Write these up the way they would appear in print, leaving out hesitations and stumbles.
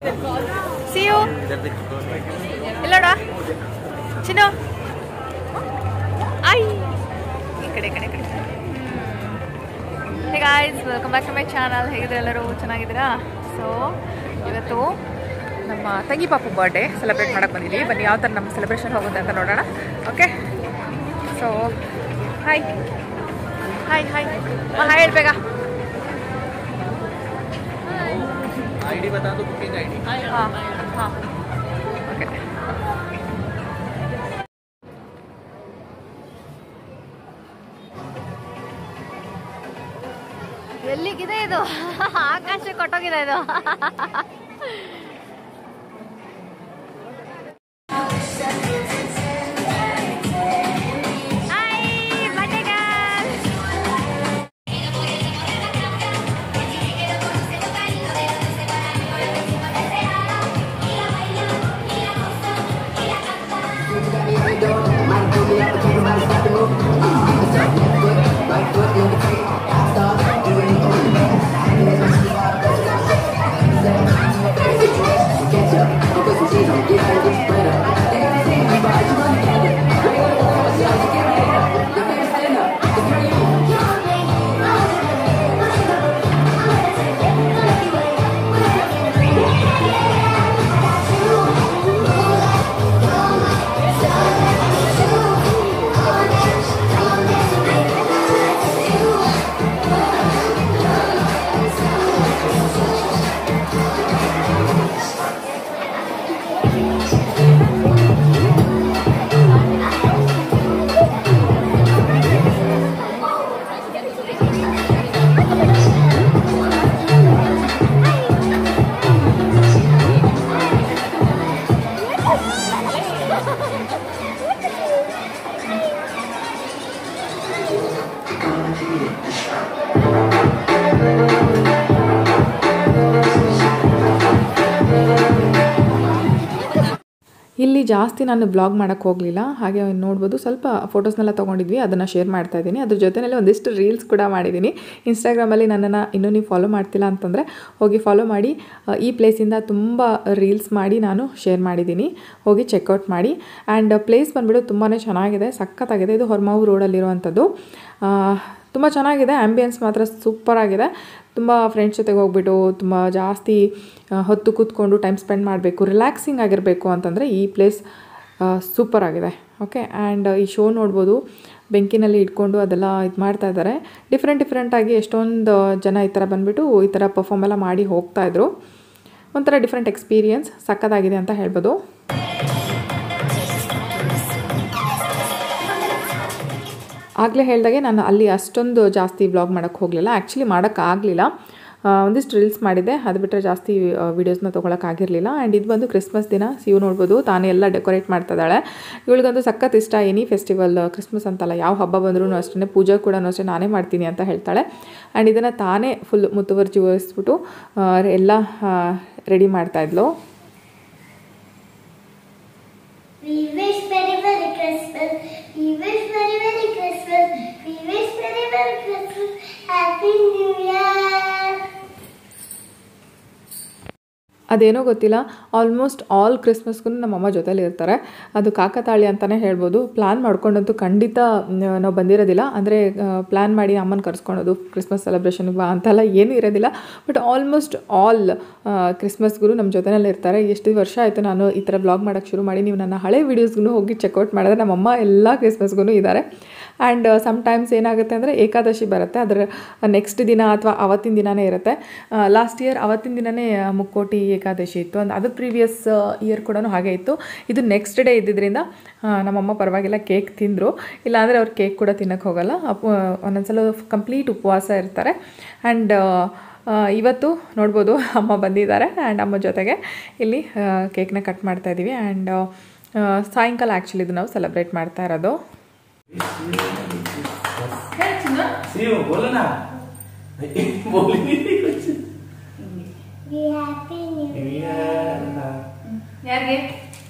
See you. ಎಲ್ಲೋಡ ಚಿನ್ನು ಐ ಈ ಕಡೆ ಕಡೆ ಕಡೆ. Hey guys, welcome back to my channel. ಹೇಗಿದ್ರೆ ಎಲ್ಲರೂ ಚೆನ್ನಾಗಿದ್ದೀರಾ? ಸೊ ಇವತ್ತು ನಮ್ಮ ತಂಗಿ ಪಾಪು ಬರ್ಡೇ ಸೆಲೆಬ್ರೇಟ್ ಮಾಡಕ್ಕೆ ಬಂದಿದ್ದೀವಿ. ಬನ್ನಿ ಯಾವ ಥರ ನಮ್ಮ ಸೆಲೆಬ್ರೇಷನ್ ಹೋಗುತ್ತೆ ಅಂತ ನೋಡೋಣ. Okay, so hi hi hi hi ಹೇಳ್ಬೇಗ. आईडी बता दो, बुकिंग आईडी. हाँ हाँ ओके. ಎಲ್ಲಿಗಿದೆ ಇದು? ಆಕಾಶ ಕೊಟ್ಟೋಗಿದೆ ಇದು. ಇಲ್ಲಿ ಜಾಸ್ತಿ ನಾನು ಬ್ಲಾಗ್ ಮಾಡೋಕ್ಕೆ ಹೋಗಲಿಲ್ಲ. ಹಾಗೆ ನೋಡ್ಬೋದು ಸ್ವಲ್ಪ ಫೋಟೋಸ್ನೆಲ್ಲ ತೊಗೊಂಡಿದ್ವಿ, ಅದನ್ನು ಶೇರ್ ಮಾಡ್ತಾ ಇದ್ದೀನಿ. ಅದ್ರ ಜೊತೆಯಲ್ಲಿ ಒಂದಿಷ್ಟು ರೀಲ್ಸ್ ಕೂಡ ಮಾಡಿದ್ದೀನಿ. ಇನ್ಸ್ಟಾಗ್ರಾಮಲ್ಲಿ ನನ್ನನ್ನು ಇನ್ನೂ ನೀವು ಫಾಲೋ ಮಾಡ್ತಿಲ್ಲ ಅಂತಂದರೆ ಹೋಗಿ ಫಾಲೋ ಮಾಡಿ. ಈ ಪ್ಲೇಸಿಂದ ತುಂಬ ರೀಲ್ಸ್ ಮಾಡಿ ನಾನು ಶೇರ್ ಮಾಡಿದ್ದೀನಿ, ಹೋಗಿ ಚೆಕ್ಔಟ್ ಮಾಡಿ. ಆ್ಯಂಡ್ ಪ್ಲೇಸ್ ಬಂದುಬಿಟ್ಟು ತುಂಬಾ ಚೆನ್ನಾಗಿದೆ, ಸಖತ್ತಾಗಿದೆ. ಇದು ಹೊರಮಾವು ರೋಡಲ್ಲಿರುವಂಥದ್ದು. ತುಂಬ ಚೆನ್ನಾಗಿದೆ, ಆ್ಯಂಬಿಯನ್ಸ್ ಮಾತ್ರ ಸೂಪರಾಗಿದೆ. ತುಂಬ ಫ್ರೆಂಡ್ಸ್ ಜೊತೆಗೆ ಹೋಗ್ಬಿಟ್ಟು ತುಂಬ ಜಾಸ್ತಿ ಹೊತ್ತು ಕೂತ್ಕೊಂಡು ಟೈಮ್ ಸ್ಪೆಂಡ್ ಮಾಡಬೇಕು, ರಿಲ್ಯಾಕ್ಸಿಂಗ್ ಆಗಿರಬೇಕು ಅಂತಂದರೆ ಈ ಪ್ಲೇಸ್ ಸೂಪರಾಗಿದೆ. ಓಕೆ, ಆ್ಯಂಡ್ ಈ ಶೋ ನೋಡ್ಬೋದು, ಬೆಂಕಿನಲ್ಲಿ ಇಟ್ಕೊಂಡು ಅದೆಲ್ಲ ಇದು ಮಾಡ್ತಾ ಇದ್ದಾರೆ. ಡಿಫ್ರೆಂಟಾಗಿ ಎಷ್ಟೊಂದು ಜನ ಈ ಥರ ಬಂದುಬಿಟ್ಟು ಈ ಥರ ಪರ್ಫಾರ್ಮ್ ಎಲ್ಲ ಮಾಡಿ ಹೋಗ್ತಾಯಿದ್ರು. ಒಂಥರ ಡಿಫ್ರೆಂಟ್ ಎಕ್ಸ್ಪೀರಿಯನ್ಸ್, ಸಕ್ಕತ್ತಾಗಿದೆ ಅಂತ ಹೇಳ್ಬೋದು. ಆಗಲೇ ಹೇಳಿದಾಗೆ ನಾನು ಅಲ್ಲಿ ಅಷ್ಟೊಂದು ಜಾಸ್ತಿ ವ್ಲಾಗ್ ಮಾಡೋಕ್ಕೆ ಹೋಗಲಿಲ್ಲ. ಆ್ಯಕ್ಚುಲಿ ಮಾಡೋಕ್ಕಾಗಲಿಲ್ಲ, ಒಂದಿಷ್ಟು ರೀಲ್ಸ್ ಮಾಡಿದ್ದೆ, ಅದು ಬಿಟ್ಟರೆ ಜಾಸ್ತಿ ವೀಡಿಯೋಸ್ನ ತೊಗೊಳಕ್ಕಾಗಿರಲಿಲ್ಲ. ಆ್ಯಂಡ್ ಇದು ಬಂದು ಕ್ರಿಸ್ಮಸ್ ದಿನ. ಸಿವು ನೋಡ್ಬೋದು, ತಾನೇ ಎಲ್ಲ ಡೆಕೋರೇಟ್ ಮಾಡ್ತಾಯಿದ್ದಾಳೆ. ಇವಳಿಗಂತೂ ಸಖತ್ ಇಷ್ಟ. ಎನಿ ಫೆಸ್ಟಿವಲ್, ಕ್ರಿಸ್ಮಸ್ ಅಂತಲ್ಲ, ಯಾವ ಹಬ್ಬ ಬಂದ್ರೂ ಅಷ್ಟೇ, ಪೂಜೆ ಕೂಡ ಅಷ್ಟೇ ನಾನೇ ಮಾಡ್ತೀನಿ ಅಂತ ಹೇಳ್ತಾಳೆ. ಆ್ಯಂಡ್ ಇದನ್ನು ತಾನೇ ಫುಲ್ ಮುತುವರ್ಜಿ ವಹಿಸ್ಬಿಟ್ಟು ಎಲ್ಲ ರೆಡಿ ಮಾಡ್ತಾಯಿದ್ಲು. ಅದೇನೋ ಗೊತ್ತಿಲ್ಲ, ಆಲ್ಮೋಸ್ಟ್ ಆಲ್ ಕ್ರಿಸ್ಮಸ್ಗೂ ನಮ್ಮಮ್ಮ ಜೊತೆಲಿ ಇರ್ತಾರೆ. ಅದು ಕಾಕತಾಳಿ ಅಂತಲೇ ಹೇಳ್ಬೋದು. ಪ್ಲ್ಯಾನ್ ಮಾಡ್ಕೊಂಡಂತೂ ಖಂಡಿತ ನಾವು ಬಂದಿರೋದಿಲ್ಲ. ಅಂದರೆ ಪ್ಲ್ಯಾನ್ ಮಾಡಿ ಅಮ್ಮನ ಕರ್ಸ್ಕೊಳೋದು ಕ್ರಿಸ್ಮಸ್ ಸೆಲೆಬ್ರೇಷನ್ಗೆ ಬಾ ಅಂತೆಲ್ಲ ಏನೂ ಇರೋದಿಲ್ಲ. ಬಟ್ ಆಲ್ಮೋಸ್ಟ್ ಆಲ್ ಕ್ರಿಸ್ಮಸ್ಗೂ ನಮ್ಮ ಜೊತೆಯಲ್ಲಿ ಇರ್ತಾರೆ. ಎಷ್ಟು ವರ್ಷ ಆಯಿತು ನಾನು ಈ ಥರ ಬ್ಲಾಗ್ ಮಾಡೋಕ್ಕೆ ಶುರು ಮಾಡಿ. ನೀವು ನನ್ನ ಹಳೆ ವೀಡಿಯೋಸ್ಗೂ ಹೋಗಿ ಚೆಕ್ಔಟ್ ಮಾಡಿದ್ರೆ ನಮ್ಮಮ್ಮ ಎಲ್ಲ ಕ್ರಿಸ್ಮಸ್ಗೂ ಇದ್ದಾರೆ. ಆ್ಯಂಡ್ ಸಮ್ಟೈಮ್ಸ್ ಏನಾಗುತ್ತೆ ಅಂದರೆ ಏಕಾದಶಿ ಬರುತ್ತೆ, ಅದರ ನೆಕ್ಸ್ಟ್ ದಿನ ಅಥವಾ ಅವತ್ತಿನ ದಿನವೇ ಇರುತ್ತೆ. ಲಾಸ್ಟ್ ಇಯರ್ ಅವತ್ತಿನ ದಿನವೇ ಮುಕ್ಕೋಟಿ ಏಕಾದಶಿ ಇತ್ತು. ಅದು ಪ್ರೀವಿಯಸ್ ಇಯರ್ ಕೂಡ ಹಾಗೆ ಇತ್ತು. ಇದು ನೆಕ್ಸ್ಟ್ ಡೇ ಇದ್ದಿದ್ದರಿಂದ ನಮ್ಮಮ್ಮ ಪರವಾಗಿಲ್ಲ ಕೇಕ್ ತಿಂದರು. ಇಲ್ಲಾಂದರೆ ಅವ್ರು ಕೇಕ್ ಕೂಡ ತಿನ್ನೋಕ್ಕೆ ಹೋಗಲ್ಲ, ಒಂದೊಂದ್ಸಲ ಕಂಪ್ಲೀಟ್ ಉಪವಾಸ ಇರ್ತಾರೆ. ಆ್ಯಂಡ್ ಇವತ್ತು ನೋಡ್ಬೋದು ಅಮ್ಮ ಬಂದಿದ್ದಾರೆ. ಆ್ಯಂಡ್ ಅಮ್ಮ ಜೊತೆಗೆ ಇಲ್ಲಿ ಕೇಕ್ನ ಕಟ್ ಮಾಡ್ತಾಯಿದ್ದೀವಿ. ಆ್ಯಂಡ್ ಸಾಯಂಕಾಲ ಆ್ಯಕ್ಚುಲಿ ಇದು ನಾವು ಸೆಲೆಬ್ರೇಟ್ ಮಾಡ್ತಾ ಇರೋದು. ಯಾರಿಗೆ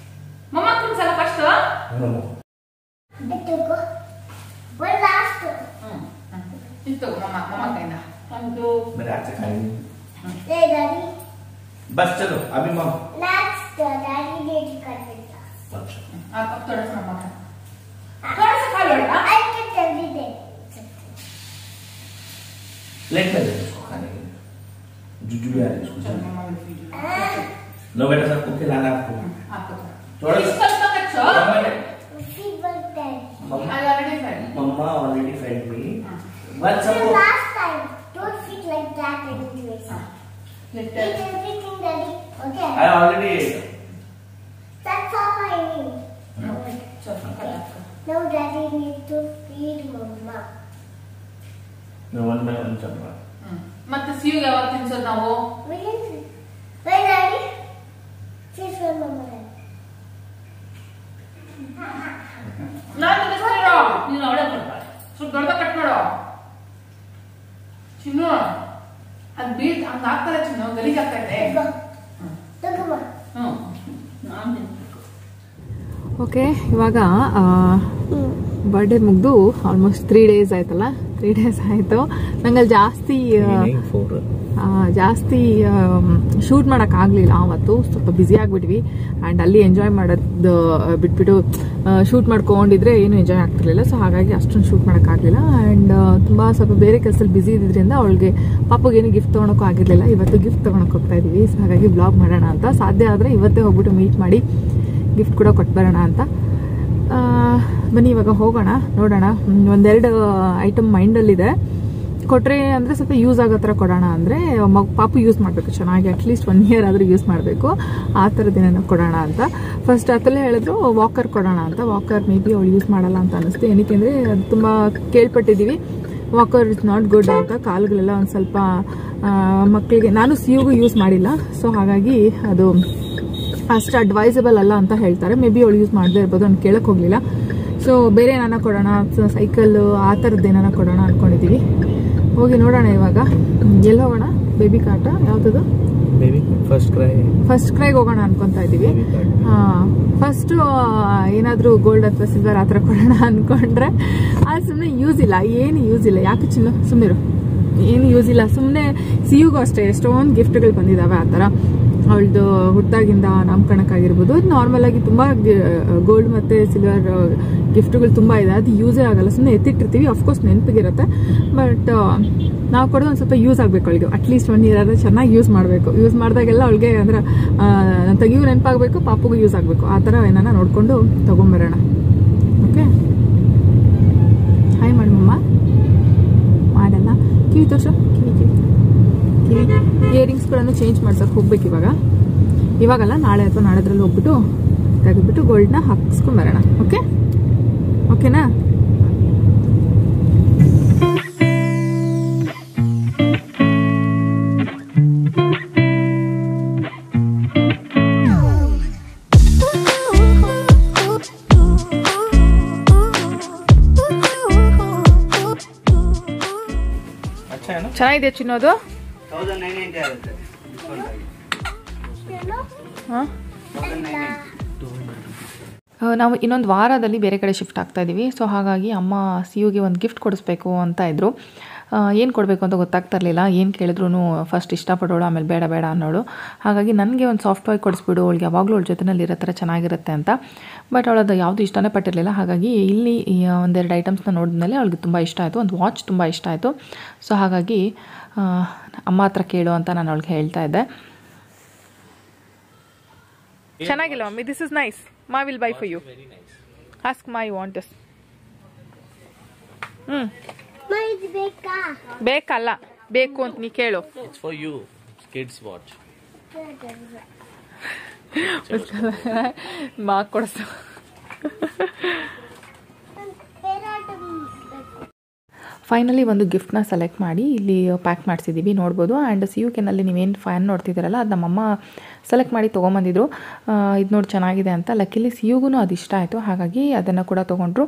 ಮೊಮ್ಮಕ್ಕಳು ಸಲ ಫಸ್ಟ್ ಇತ್ತು ಮೊಮ್ಮ ಕೈಯಿಂದ ಒಂದು बस चलो अभी मम डैडी डेट कर देता अच्छा अब थोड़ा सा नमक है, थोड़ा सा खा लो बेटा। आई कैन जल्दी दे प्लेट में दे इसको खाने के लिए जुजू यार इसको चलो मम्मा ने वीडियो लो बेटा सबको खिलाना आपको आपको थोड़ा इसको तो कच्चो fever daddy I already fed. Mama already fed me but the सबको last time don't feed like that anyways eat little everything daddy okay I already ate that's all I need चलो खा लो। now daddy needs to feed mama मैं one by one चल रहा ಮತ್ತೆ ಸಿಯುಗೆ ಯಾವಾಗ ತಿನ್ಸೋದು ನಾವು? wait daddy feed for mama ನಾನು ತಿನ್ನಿಸ್ತೀರೋ ನೀನು ಅವಳೇ ಕೊಡ್ಬಾರ್ದು, ಸ್ವಲ್ಪ ದೊಡ್ಡದ ಕಟ್ ಮಾಡು ಚಿನ್ನು. ಅದು ಬೀಟ್ ಹಂಗ ಆಗ್ತಾರೆ ಚಿನ್ನು, ಗಲೀಜ್ ಆಗ್ತಾ ಇದೆ. go come on ನಾನು ತಿನ್ಬೇಕು. ಓಕೆ, ಇವಾಗ ಬರ್ಡೇ ಮುಗಿದು ಆಲ್ಮೋಸ್ಟ್ 3 days ಆಯ್ತಲ್ಲ. 3 days ಆಯಿತು. ನಂಗಲ್ಲಿ ಜಾಸ್ತಿ ಶೂಟ್ ಮಾಡೋಕ್ಕಾಗಲಿಲ್ಲ ಅವತ್ತು. ಸ್ವಲ್ಪ ಬ್ಯುಸಿ ಆಗಿಬಿಟ್ವಿ ಆ್ಯಂಡ್ ಅಲ್ಲಿ ಎಂಜಾಯ್ ಮಾಡೋದು ಬಿಟ್ಬಿಟ್ಟು ಶೂಟ್ ಮಾಡ್ಕೊಂಡಿದ್ರೆ ಏನು ಎಂಜಾಯ್ ಆಗ್ತಿರ್ಲಿಲ್ಲ. ಸೊ ಹಾಗಾಗಿ ಅಷ್ಟೊಂದು ಶೂಟ್ ಮಾಡೋಕ್ಕಾಗಲಿಲ್ಲ ಆ್ಯಂಡ್ ತುಂಬ ಸ್ವಲ್ಪ ಬೇರೆ ಕೆಲಸದಲ್ಲಿ ಬ್ಯುಸಿ ಇದ್ದಿದ್ದರಿಂದ ಅವಳಿಗೆ ಪಾಪಗೇನು ಗಿಫ್ಟ್ ತೊಗೊಳಕ್ಕೂ ಆಗಿರಲಿಲ್ಲ. ಇವತ್ತು ಗಿಫ್ಟ್ ತೊಗೊಳಕ್ಕೆ ಹೋಗ್ತಾ ಇದ್ದೀವಿ. ಸೊ ಹಾಗಾಗಿ ಬ್ಲಾಗ್ ಮಾಡೋಣ ಅಂತ, ಸಾಧ್ಯ ಆದರೆ ಇವತ್ತೇ ಹೋಗ್ಬಿಟ್ಟು ಮೀಟ್ ಮಾಡಿ ಗಿಫ್ಟ್ ಕೂಡ ಕೊಟ್ಟು ಬರೋಣ ಅಂತ. ಬನ್ನಿ ಇವಾಗ ಹೋಗೋಣ, ನೋಡೋಣ. ಒಂದೆರಡು ಐಟಮ್ ಮೈಂಡಲ್ಲಿದೆ, ಕೊಟ್ಟರೆ ಅಂದರೆ ಸ್ವಲ್ಪ ಯೂಸ್ ಆಗೋ ಥರ ಕೊಡೋಣ. ಅಂದರೆ ಪಾಪು ಯೂಸ್ ಮಾಡಬೇಕು ಚೆನ್ನಾಗಿ, ಅಟ್ಲೀಸ್ಟ್ 1 year ಆದರೂ ಯೂಸ್ ಮಾಡಬೇಕು, ಆ ಥರದ್ದೇನೋ ಕೊಡೋಣ ಅಂತ. ಫಸ್ಟ್ ಅದಲ್ಲೇ ಹೇಳಿದ್ರು ವಾಕರ್ ಕೊಡೋಣ ಅಂತ. ವಾಕರ್ ಮೇ ಬಿ ಅವಳು ಯೂಸ್ ಮಾಡಲ್ಲ ಅಂತ ಅನ್ನಿಸ್ತು. ಏನಕ್ಕೆ ಅಂದರೆ ಅದು ತುಂಬ ಕೇಳ್ಪಟ್ಟಿದ್ದೀವಿ, ವಾಕರ್ ಇಸ್ ನಾಟ್ ಗುಡ್ ಅಂತ. ಕಾಲುಗಳೆಲ್ಲ ಒಂದು ಸ್ವಲ್ಪ ಮಕ್ಕಳಿಗೆ, ನಾನು ಸಿಯುಗೂ ಯೂಸ್ ಮಾಡಿಲ್ಲ, ಸೊ ಹಾಗಾಗಿ ಅದು ಅಷ್ಟು ಅಡ್ವೈಸಬಲ್ ಅಲ್ಲ ಅಂತ ಹೇಳ್ತಾರೆ. ಮೇ ಬಿ ಅವಳು ಯೂಸ್ ಮಾಡದೇ ಇರ್ಬೋದು, ಅವ್ನು ಕೇಳಕ್ಕೆ ಹೋಗಲಿಲ್ಲ. ಸೊ ಬೇರೆ ಏನಾನ ಕೊಡೋಣ, ಸೈಕಲ್ಲು ಆ ಥರದ್ದು ಏನಾನ ಕೊಡೋಣ ಅಂದ್ಕೊಂಡಿದ್ದೀವಿ. ಹೋಗಿ ನೋಡೋಣ ಇವಾಗ. ಎಲ್ಲಿ ಹೋಗೋಣ? ಬೇಬಿ ಕಾಟ ಯಾವುದದು? ಬೇಬಿ ಫಸ್ಟ್ ಕ್ರೈಗೆ ಹೋಗೋಣ ಅನ್ಕೊತಾ ಇದ್ದೀವಿ. ಹಾಂ, ಫಸ್ಟು ಏನಾದರೂ ಗೋಲ್ಡ್ ಅಥವಾ ಸಿಲ್ವರ್ ಆ ಥರ ಕೊಡೋಣ ಅಂದ್ಕೊಂಡ್ರೆ ಅದು ಸುಮ್ಮನೆ ಯೂಸ್ ಇಲ್ಲ, ಏನು ಯೂಸ್ ಇಲ್ಲ. ಯಾಕೆ ಚಿನ್ನು ಸುಮ್ಮನಿರು, ಏನು ಯೂಸ್ ಇಲ್ಲ. ಸುಮ್ಮನೆ ಸಿಯುಗೂ ಅಷ್ಟೇ ಎಷ್ಟೊಂದು ಗಿಫ್ಟ್ಗಳು ಬಂದಿದ್ದಾವೆ ಆ ಥರ. ಅವಳದು ಹುಟ್ಟಾಗಿಂದ ನಾಮಕರಣಕ್ಕಾಗಿರ್ಬೋದು, ನಾರ್ಮಲ್ ಆಗಿ ತುಂಬ ಗೋಲ್ಡ್ ಮತ್ತು ಸಿಲ್ವರ್ ಗಿಫ್ಟ್ಗಳು ತುಂಬ ಇದೆ. ಅದು ಯೂಸೇ ಆಗಲ್ಲ, ಸುಮ್ಮನೆ ಎತ್ತಿಟ್ಟಿರ್ತೀವಿ. ಅಫ್ಕೋರ್ಸ್ ನೆನಪಿಗಿರುತ್ತೆ, ಬಟ್ ನಾವು ಕೊಡೋದು ಒಂದು ಸ್ವಲ್ಪ ಯೂಸ್ ಆಗಬೇಕು ಅವಳಿಗೆ. ಅಟ್ಲೀಸ್ಟ್ 1 year ಆದರೂ ಚೆನ್ನಾಗಿ ಯೂಸ್ ಮಾಡಬೇಕು. ಯೂಸ್ ಮಾಡಿದಾಗೆಲ್ಲ ಅವಳಿಗೆ ಅಂದರೆ ತೆಗಿಯೂ ನೆನಪಾಗಬೇಕು, ಪಾಪಗೂ ಯೂಸ್ ಆಗಬೇಕು. ಆ ಥರ ಏನಾನ ನೋಡಿಕೊಂಡು ತೊಗೊಂಬರೋಣ. ಓಕೆ, ಹಾಯ್ ಮಾಡಿ ಮಮ್ಮ. ಮಾಡಲ್ಲ, ಕಿವಿ ತೋರ್ಸು, ಕಿವಿ ಇಯರಿಂಗ್ಸ್ಗಳನ್ನು ಚೇಂಜ್ ಮಾಡ್ಸೋಕೆ ಹೋಗ್ಬೇಕು ಇವಾಗಲ್ಲ, ನಾಳೆ ಅಥವಾ ನಾಳೆದ್ರಲ್ಲಿ ಹೋಗ್ಬಿಟ್ಟು ತೆಗೆದ್ಬಿಟ್ಟು ಗೋಲ್ಡ್ನ ಹಾಕಿಸ್ಕೊಂಬರೋಣ. ಓಕೆ, ಓಕೆನಾ? ಚೆನ್ನಾಗಿದೆ ಚಿನ್ನೋದು. 1090 ಆಗುತ್ತೆ ಡಿಸ್ಕೌಂಟ್ ಆಗಿ. ಹಾಂ, ನಾವು ಇನ್ನೊಂದು ವಾರದಲ್ಲಿ ಬೇರೆ ಕಡೆ ಶಿಫ್ಟ್ ಆಗ್ತಾ ಇದ್ದೀವಿ. ಸೊ ಹಾಗಾಗಿ ಅಮ್ಮ ಸಿಯುಗೆ ಒಂದು ಗಿಫ್ಟ್ ಕೊಡಿಸ್ಬೇಕು ಅಂತ ಇದ್ದರು. ಏನು ಕೊಡಬೇಕು ಅಂತ ಗೊತ್ತಾಗ್ತಾ ಇರಲಿಲ್ಲ. ಏನು ಕೇಳಿದ್ರು ಫಸ್ಟ್ ಇಷ್ಟಪಡೋಳು, ಆಮೇಲೆ ಬೇಡ ಬೇಡ ಅನ್ನೋಳು. ಹಾಗಾಗಿ ನನಗೆ ಒಂದು ಸಾಫ್ಟ್ ಟಾಯ್ ಕೊಡಿಸ್ಬಿಡು, ಅವಳಿಗೆ ಯಾವಾಗಲೂ ಅವಳ ಜೊತೆನಲ್ಲಿ ಇರೋ ಥರ ಚೆನ್ನಾಗಿರುತ್ತೆ ಅಂತ. ಬಟ್ ಅವಳದು ಯಾವುದು ಇಷ್ಟನೇ ಪಟ್ಟಿರಲಿಲ್ಲ. ಹಾಗಾಗಿ ಇಲ್ಲಿ ಒಂದೆರಡು ಐಟಮ್ಸ್ನ ನೋಡಿದ್ಮೇಲೆ ಅವಳಿಗೆ ತುಂಬ ಇಷ್ಟ ಆಯಿತು. ಒಂದು ವಾಚ್ ತುಂಬ ಇಷ್ಟ ಆಯಿತು. ಸೊ ಹಾಗಾಗಿ ಅಮ್ಮ ಹತ್ರ ಕೇಳು ಅಂತ ನಾನು ಅವಳಿಗೆ ಹೇಳ್ತಾ ಇದ್ದೆ. ಚೆನ್ನಾಗಿಲ್ಲ mummy, this is nice. Ma will buy for you. Ask ma you want this. ಬೇಕಲ್ಲ, ಬೇಕು ಅಂತ ನೀ ಕೇಳು. It's for you, kids watch. Ma ಕೊಡಿಸು. ಫೈನಲಿ ಒಂದು ಗಿಫ್ಟ್ನ ಸೆಲೆಕ್ಟ್ ಮಾಡಿ ಇಲ್ಲಿ ಪ್ಯಾಕ್ ಮಾಡಿಸಿದ್ದೀವಿ, ನೋಡ್ಬೋದು. ಆ್ಯಂಡ್ ಸಿಯುಕೆನಲ್ಲಿ ನೀವೇನು ಫ್ಯಾನ್ ನೋಡ್ತಿದ್ದೀರಲ್ಲ, ಅದು ನಮ್ಮಮ್ಮ ಸೆಲೆಕ್ಟ್ ಮಾಡಿ ತೊಗೊಂಬಂದಿದ್ರು. ಇದು ನೋಡಿ ಚೆನ್ನಾಗಿದೆ ಅಂತ. ಲಕ್ಕಿಲಿ ಸಿಯುಗೂ ಅದು ಇಷ್ಟ ಆಯಿತು, ಹಾಗಾಗಿ ಅದನ್ನು ಕೂಡ ತೊಗೊಂಡ್ರು.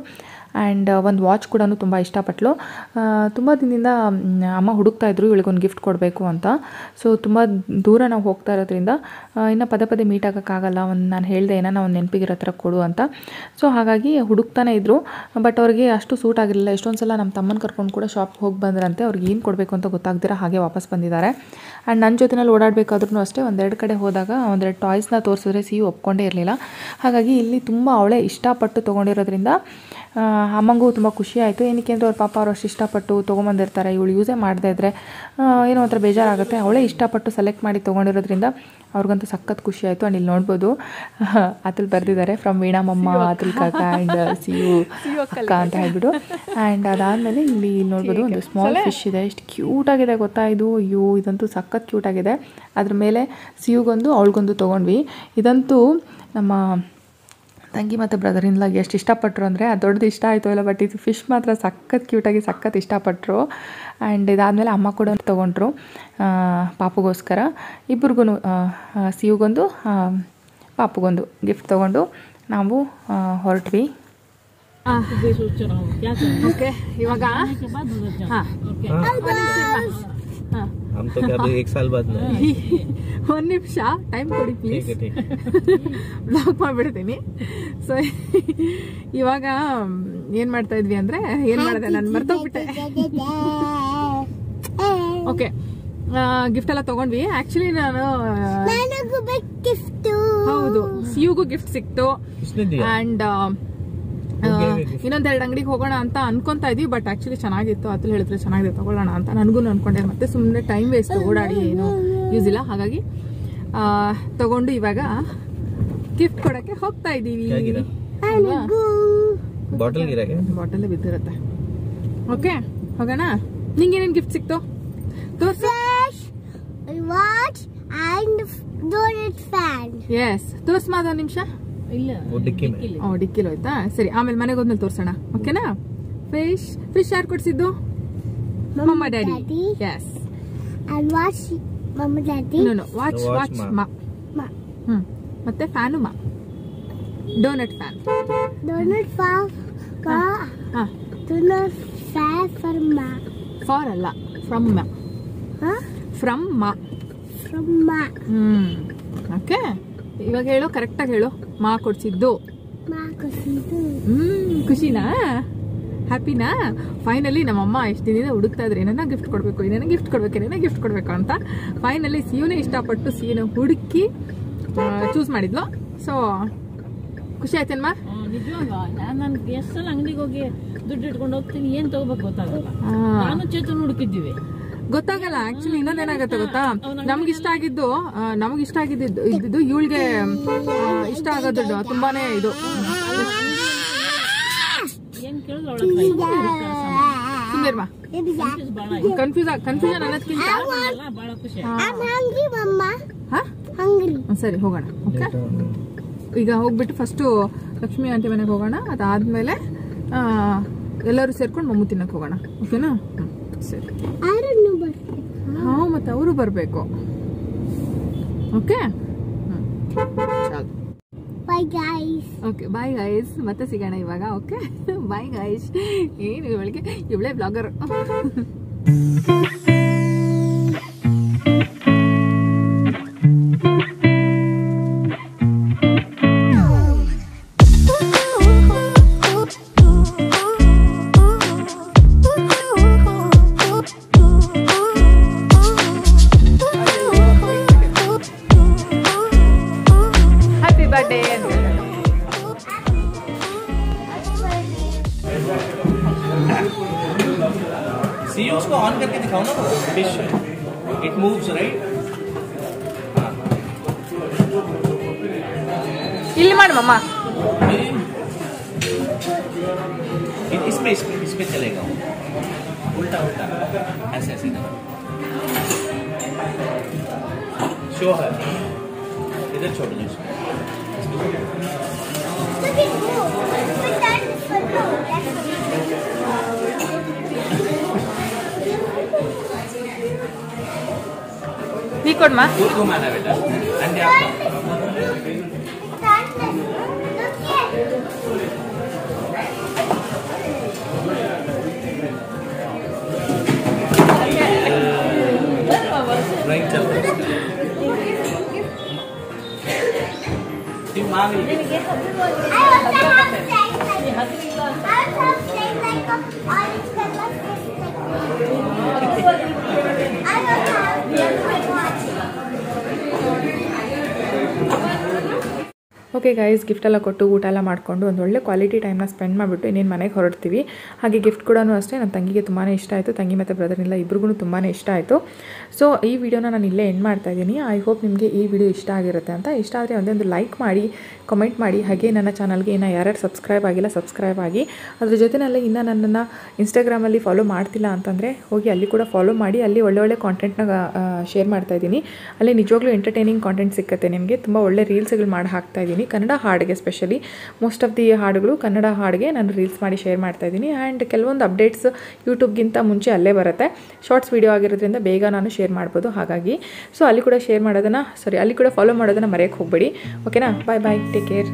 ಆ್ಯಂಡ್ ಒಂದು ವಾಚ್ ಕೂಡ ತುಂಬ ಇಷ್ಟಪಟ್ಟಳು. ತುಂಬ ದಿನದಿಂದ ಅಮ್ಮ ಹುಡುಕ್ತಾಯಿದ್ರು ಇವಳಿಗೊಂದು ಗಿಫ್ಟ್ ಕೊಡಬೇಕು ಅಂತ. ಸೊ ತುಂಬ ದೂರ ನಾವು ಹೋಗ್ತಾ ಇರೋದ್ರಿಂದ ಇನ್ನು ಪದೇ ಪದೇ ಮೀಟ್ ಆಗೋಕ್ಕಾಗಲ್ಲ, ನಾನು ಹೇಳಿದೆ ಏನೋ ಒಂದು ನೆನಪಿಗಿರೋ ಥರ ಕೊಡು ಅಂತ. ಸೊ ಹಾಗಾಗಿ ಹುಡುಕ್ತಾನೆ ಇದ್ದರು. ಬಟ್ ಅವ್ರಿಗೆ ಅಷ್ಟು ಸೂಟ್ ಆಗಿರಲಿಲ್ಲ. ಎಷ್ಟೊಂದು ಸಲ ನಮ್ಮ ತಮ್ಮನ ಕರ್ಕೊಂಡು ಕೂಡ ಶಾಪ್ಗೆ ಹೋಗಿ ಬಂದ್ರಂತೆ. ಅವ್ರಿಗೆ ಏನು ಕೊಡಬೇಕು ಅಂತ ಗೊತ್ತಾಗ್ದಿರ ಹಾಗೆ ವಾಪಸ್ ಬಂದಿದ್ದಾರೆ. ಆ್ಯಂಡ್ ನನ್ನ ಜೊತೆನಲ್ಲಿ ಓಡಾಡಬೇಕಾದ್ರೂ ಅಷ್ಟೇ ಒಂದೆರಡು ಕಡೆ ಹೋದಾಗ ಒಂದೆರಡು ಟಾಯ್ಸ್ನ ತೋರಿಸಿದ್ರೆ ಸಿಯು ಒಪ್ಕೊಂಡೇ ಇರಲಿಲ್ಲ. ಹಾಗಾಗಿ ಇಲ್ಲಿ ತುಂಬ ಅವಳೇ ಇಷ್ಟಪಟ್ಟು ತೊಗೊಂಡಿರೋದ್ರಿಂದ ಅಮ್ಮಂಗೂ ತುಂಬ ಖುಷಿ ಆಯಿತು. ಏನಕ್ಕೆ ಅಂದರೆ ಅವ್ರ ಪಾಪ ಅವ್ರು ಅಷ್ಟು ಇಷ್ಟಪಟ್ಟು ತೊಗೊಂಬಂದಿರ್ತಾರೆ, ಇವಳು ಯೂಸೇ ಮಾಡದೇ ಇದ್ದರೆ ಏನೋ ಒಂಥರ ಬೇಜಾರಾಗುತ್ತೆ. ಅವಳೇ ಇಷ್ಟಪಟ್ಟು ಸೆಲೆಕ್ಟ್ ಮಾಡಿ ತೊಗೊಂಡಿರೋದ್ರಿಂದ ಅವ್ರಿಗಂತೂ ಸಖತ್ ಖುಷಿ ಆಯಿತು. ಆ್ಯಂಡ್ ಇಲ್ಲಿ ನೋಡ್ಬೋದು ಅತುಲ್ ಬರೆದಿದ್ದಾರೆ ಫ್ರಮ್ ವೀಣಾ ಮಮ್ಮ ಅತುಲ್ ಕಾಕ ಆ್ಯಂಡ್ ಸಿಯು ಅಕ್ಕ ಅಂತ ಹೇಳ್ಬಿಟ್ಟು. ಆ್ಯಂಡ್ ಅದಾದಮೇಲೆ ಇಲ್ಲಿ ನೋಡ್ಬೋದು ಒಂದು ಸ್ಮಾಲ್ ಫಿಶ್ ಇದೆ. ಎಷ್ಟು ಕ್ಯೂಟಾಗಿದೆ ಗೊತ್ತಾ ಇದು. ಅಯ್ಯೋ ಇದಂತೂ ಸಖತ್ ಕ್ಯೂಟಾಗಿದೆ. ಅದ್ರ ಮೇಲೆ ಸಿಯುಗೊಂದು ಅವಳಿಗೊಂದು ತೊಗೊಂಡ್ವಿ. ಇದಂತೂ ನಮ್ಮ ತಂಗಿ ಮತ್ತು ಬ್ರದರ್ ಇನ್ ಲಾಗೆ ಎಷ್ಟು ಇಷ್ಟಪಟ್ಟರು ಅಂದರೆ ಅದು ದೊಡ್ಡದು ಇಷ್ಟ ಆಯಿತು ಇಲ್ಲ, ಬಟ್ ಇದು ಫಿಶ್ ಮಾತ್ರ ಸಖತ್ ಕ್ಯೂಟಾಗಿ ಸಖತ್ ಇಷ್ಟಪಟ್ಟರು. ಆ್ಯಂಡ್ ಇದಾದಮೇಲೆ ಅಮ್ಮ ಕೂಡ ತೊಗೊಂಡ್ರು ಪಾಪುಗೋಸ್ಕರ. ಇಬ್ರಿಗೂ ಸಿಯುಗೊಂದು ಪಾಪುಗೊಂದು ಗಿಫ್ಟ್ ತೊಗೊಂಡು ನಾವು ಹೊರಟ್ವಿ. ಓಕೆ ಇವಾಗ ಹಾಂ हम तो क्या 1 साल बाद में ಒಂದು ನಿಮಿಷ ಟೈಮ್ ಕೊಡಿ ಪ್ಲೀಸ್, ಬ್ಲಾಕ್ ಮಾಡಿಬಿಡ್ತೀನಿ. ಸೊ ಇವಾಗ ಏನು ಮಾಡ್ತಾ ಇದ್ವಿ ಅಂದರೆ ಏನು ಮಾಡಿದೆ ನಾನು ಮರ್ತೋಗ್ಬಿಟ್ಟೆ. ಓಕೆ ಗಿಫ್ಟ್ ಎಲ್ಲ ತೊಗೊಂಡ್ವಿ. ಆ್ಯಕ್ಚುಲಿ ನಾನು ಹೌದು ಸಿಯುಗೂ ಗಿಫ್ಟ್ ಸಿಕ್ತು. ಆ್ಯಂಡ್ ಇನ್ನೊಂದೆರಡು ಅಂಗಡಿಗೆ ಹೋಗೋಣ ಅಂತ ಅನ್ಕೊಂತಾ ಇದ್ವಿ. ಬಟ್ ಆಕ್ಚುಲಿ ಚೆನ್ನಾಗಿತ್ತು, ಅದ್ರ ಹೇಳಿದ್ರೆ ಚೆನ್ನಾಗಿದೆ ತಗೊಳ್ಳೋಣ ಅಂತ ನನಗೂ ಅನ್ಕೊಂಡೆ. ಮತ್ತೆ ಸುಮ್ಮನೆ ಟೈಮ್ ವೇಸ್ಟ್ ಓಡಾಡಿ ಏನು ಯೂಸ್ ಇಲ್ಲ. ಹಾಗಾಗಿ ತಗೊಂಡು ಇವಾಗ ಗಿಫ್ಟ್ ಕೊಡಕ್ಕೆ ಹೋಗ್ತಾ ಇದ್ದೀವಿ. ಬಾಟಲ್ ಬಿದ್ದಿರುತ್ತೆ. ಓಕೆ ಹೋಗೋಣ. ನಿಂಗೇನೇನು ಗಿಫ್ಟ್ ಸಿಕ್ತು ತೋರ್ಸು. ಎಸ್ ತೋರ್ಸ್ ಮಾದ ನಿಮಿಷ. ಡಿಕ್ಕಿಲ್ ಹೋಯ್ತಾ? ಸರಿ, ಆಮೇಲೆ ಮನೆಗೆ ಹೋದ್ಮೇಲೆ ತೋರ್ಸೋಣ. ಓಕೆನಾ? ಫಿಶ್ ಯಾರು ಕೊಡ್ಸಿದ್ದು? ಮಮ್ಮ ಡ್ಯಾಡಿ. ಎಸ್. ವಾಚ್ ಮಾ. ಮತ್ತೆ ಫ್ಯಾನು ಮಾ. Doughnut fan. ಫಾರ್ ಅಲ್ಲ, ಫ್ರಮ್ ಮಾ. ಫ್ರಮ್ ಮಾ. ಓಕೆ ಇವಾಗ ಹೇಳು, ಕರೆಕ್ಟಾಗಿ ಹೇಳು. ಮಾ ಕೊಡ್ಸಿದ್ದು. ಖುಷಿನಾ? ಹ್ಯಾಪಿನಾ? ಫೈನಲಿ ನಮ್ಮಮ್ಮ ಎಷ್ಟು ದಿನದಿಂದ ಹುಡುಕ್ತಾ ಇದ್ರೆ ಏನನ್ನ ಗಿಫ್ಟ್ ಕೊಡಬೇಕು, ಏನೇನೋ ಗಿಫ್ಟ್ ಕೊಡ್ಬೇಕು, ಏನೇನೋ ಗಿಫ್ಟ್ ಕೊಡಬೇಕು ಅಂತ. ಫೈನಲಿ ಸಿಯುನೇ ಇಷ್ಟಪಟ್ಟು ಸಿಯುನ ಹುಡುಕಿ ಚೂಸ್ ಮಾಡಿದ್ಲು. ಸೊ ಖುಷಿ ಆಯ್ತೇನ್ಮ? ನಾನು ಎಷ್ಟು ಸಲ ಅಂಗಡಿಗೆ ಹೋಗಿ ದುಡ್ಡು ಇಟ್ಕೊಂಡು ಹೋಗ್ತೀನಿ, ಏನ್ ತಗೋಬೇಕು ಗೊತ್ತಾಗಲ್ಲ. ನಾನು ಚೇತನ್ ಹುಡುಕಿದ್ದೀವಿ, ಗೊತ್ತಾಗಲ್ಲ. ಆಕ್ಚುಲಿ ಇನ್ನೊಂದೇನಾಗತ್ತೆ ಗೊತ್ತಾ, ನಮ್ಗಿಷ್ಟ ಆಗಿದ್ದು ಇದ್ದಿದ್ದು ಇವಳಿಗೆ ಇಷ್ಟ ಆಗೋದು ತುಂಬಾನೇ ಇದು. ಏನ್ ಕೇಳಿದ್ರೆ ಕನ್ಫ್ಯೂಷನ್ ಅನ್ನೋದ್ಕಿಂತ ಬಹಳ ಖುಷಿ. ಸರಿ ಹೋಗೋಣ. ಓಕೆ ಈಗ ಹೋಗ್ಬಿಟ್ಟು ಫಸ್ಟು ಲಕ್ಷ್ಮಿ ಆಂಟಿ ಮನೆಗೆ ಹೋಗೋಣ. ಅದಾದ್ಮೇಲೆ ಎಲ್ಲರೂ ಸೇರ್ಕೊಂಡು ಮಮ್ಮು ತಿನ್ನಕ್ಕೆ ಹೋಗೋಣ. ಓಕೆನಾ? ಸರಿ. ಹಾ ಮತ್ತೆ ಅವರು ಬರಬೇಕು. Okay okay bye guys. ಮತ್ತೆ ಸಿಗೋಣ ಇವಾಗ. Okay bye guys. ಏನು ಇವಳೇ ಬ್ಲಾಗರ್. सी उसको ऑन करके दिखाओ ना, फिश इट मूव्स राइट. ಇಲ್ಲಿ ಮಾಡು ಮಮ್ಮ. इसमें चलेगा उल्टा उल्टा ऐसे ऐसे शो है. इधर छोड़ दो इसको. ನೀ ಕೊಡ್ಮಾ. दूर घुमाना बेटा. अंडे आपका ನಿಮ್ಮ ಮಾವಿ ನಿನಗೆ I also have plain like I also have plain like a orange color fish like I also have watch. Okay guys gift ಎಲ್ಲ ಕೊಟ್ಟು ಊಟ ಎಲ್ಲ ಮಾಡಿಕೊಂಡು ಒಂದು ಒಳ್ಳೆ ಕ್ವಾಲಿಟಿ ಟೈಮ್ನ ಸ್ಪೆಂಡ್ ಮಾಡಿಬಿಟ್ಟು ಇನ್ನೇನು ಮನೆಗೆ ಹೊರಡ್ತೀವಿ. ಹಾಗೆ ಗಿಫ್ಟ್ ಕೂಡ ಅಷ್ಟೇ ನನ್ನ ತಂಗಿಗೆ ತುಂಬಾ ಇಷ್ಟ ಆಯಿತು. ತಂಗಿ ಮತ್ತು ಬ್ರದರ್ನೆಲ್ಲ ಇಬ್ರಿಗೂ ತುಂಬಾ ಇಷ್ಟ ಆಯಿತು. ಸೊ ಈ ವಿಡಿಯೋನ ನಾನು ಇಲ್ಲೇ ಎಂಡ್ ಮಾಡ್ತಾಯಿದ್ದೀನಿ. ಐ ಹೋಪ್ ನಿಮಗೆ ಈ ವಿಡಿಯೋ ಇಷ್ಟ ಆಗಿರುತ್ತೆ ಅಂತ. ಇಷ್ಟ ಆದರೆ ಒಂದೊಂದು ಲೈಕ್ ಮಾಡಿ, ಕಮೆಂಟ್ ಮಾಡಿ. ಹಾಗೆ ನನ್ನ ಚಾನಲ್ಗೆ ಇನ್ನು ಯಾರ್ಯಾರು ಸಬ್ಸ್ಕ್ರೈಬ್ ಆಗಿಲ್ಲ ಸಬ್ಸ್ಕ್ರೈಬ್ ಆಗಿ. ಅದ್ರ ಜೊತೆಯಲ್ಲೇ ಇನ್ನು ನನ್ನನ್ನು ಇನ್ಸ್ಟಾಗ್ರಾಮಲ್ಲಿ ಫಾಲೋ ಮಾಡ್ತಿಲ್ಲ ಅಂತಂದರೆ ಹೋಗಿ ಅಲ್ಲಿ ಕೂಡ ಫಾಲೋ ಮಾಡಿ. ಅಲ್ಲಿ ಒಳ್ಳೆ ಕಾಂಟೆಂಟ್ನ ಶೇರ್ ಮಾಡ್ತಾಯಿದ್ದೀನಿ. ಅಲ್ಲಿ ನಿಜವಾಗ್ಲೂ ಎಂಟರ್ಟೈನಿಂಗ್ ಕಾಂಟೆಂಟ್ ಸಿಕ್ಕತ್ತೆ ನಿಮಗೆ. ತುಂಬ ಒಳ್ಳೆ ರೀಲ್ಸ್ಗಳು ಮಾಡಿ ಹಾಕ್ತಾಯಿದ್ದೀನಿ ಕನ್ನಡ ಹಾಡಿಗೆ. ಸ್ಪೆಷಲಿ ಮೋಸ್ಟ್ ಆಫ್ ದಿ ಹಾಡುಗಳು ಕನ್ನಡ ಹಾಡಿಗೆ ನಾನು ರೀಲ್ಸ್ ಮಾಡಿ ಶೇರ್ ಮಾಡ್ತಾಯಿದ್ದೀನಿ. ಆ್ಯಂಡ್ ಕೆಲವೊಂದು ಅಪ್ಡೇಟ್ಸ್ ಯೂಟ್ಯೂಬ್ಗಿಂತ ಮುಂಚೆ ಅಲ್ಲೇ ಬರುತ್ತೆ. ಶಾರ್ಟ್ಸ್ ವೀಡಿಯೋ ಆಗಿರೋದ್ರಿಂದ ಬೇಗ ನಾನು ಶೇರ್ ಮಾಡ್ಬೋದು. ಹಾಗಾಗಿ ಸೊ ಅಲ್ಲಿ ಕೂಡ ಶೇರ್ ಮಾಡೋದನ್ನು ಅಲ್ಲಿ ಕೂಡ ಫಾಲೋ ಮಾಡೋದನ್ನು ಮರೆಯೋಕ್ಕೆ ಹೋಗಬೇಡಿ. ಓಕೆನಾ? ಬಾಯ್ ಬಾಯ್, ಟೇಕ್ ಕೇರ್.